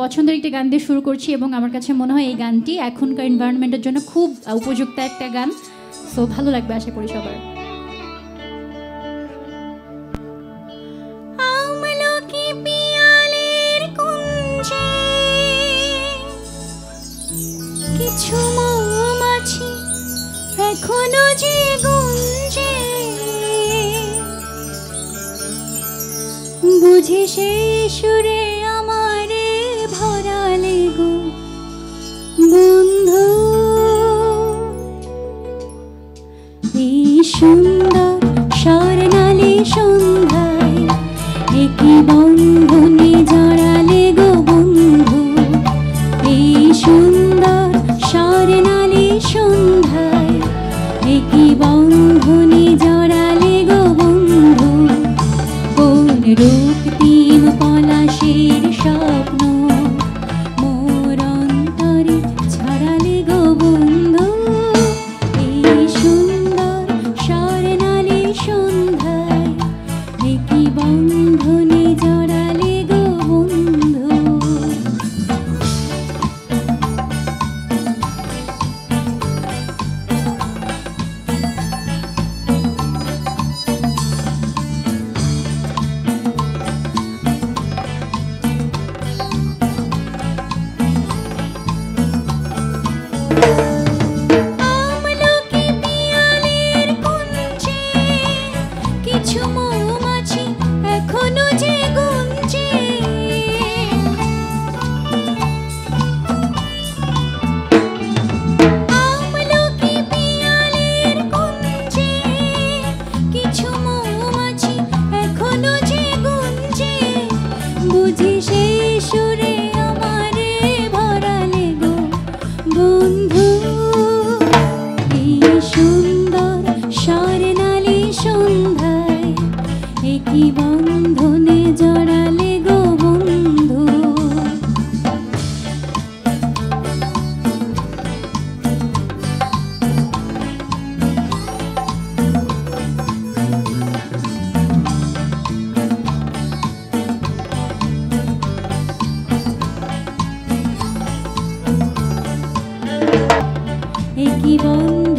পছন্দের একটি গান দিয়ে শুরু করছি এবং আমার কাছে মনে হয় এই গানটি এখনকার এনভায়রনমেন্টের জন্য খুব উপযুক্ত একটা গান। সো ভালো লাগবে আশা করি সবার। কিছু মৌমাছি এখনো যে গুঞ্জে, বুঝি সেই সুরে আমারে ভরালে গো বন্ধু। এই সুন্দর স্বর্ণালী সন্ধ্যায় একই বন্ধনে জড়ালে গো বন্ধু। এই সুন্দর স্বর্ণালী সন্ধ্যায় একই বন্ধনে জড়ালে গো বন্ধু। কোন রক্তিম পলাশের স্বপ্ন মোর অন্তরে ছড়ালে গো বন্ধু। এই সুন্দর স্বর্ণালী সন্ধ্যায় একই বন্ধনে জড়ালে গো বন্ধু। আমলকি পিয়ালের কুঞ্জে কিছু মৌমাছি এখনো যে গুঞ্জে, আমলকি পিয়ালের কুঞ্জে কিছু মৌমাছি এখনো যে গুঞ্জে, বুঝি সেই সুরে আমারে ভরালে গো বন্ধু। এই সুন্দর স্বর্ণালী সন্ধ্যায় একই বন্ধনে জড়ালে গো বন্ধু। একই বন্ধনে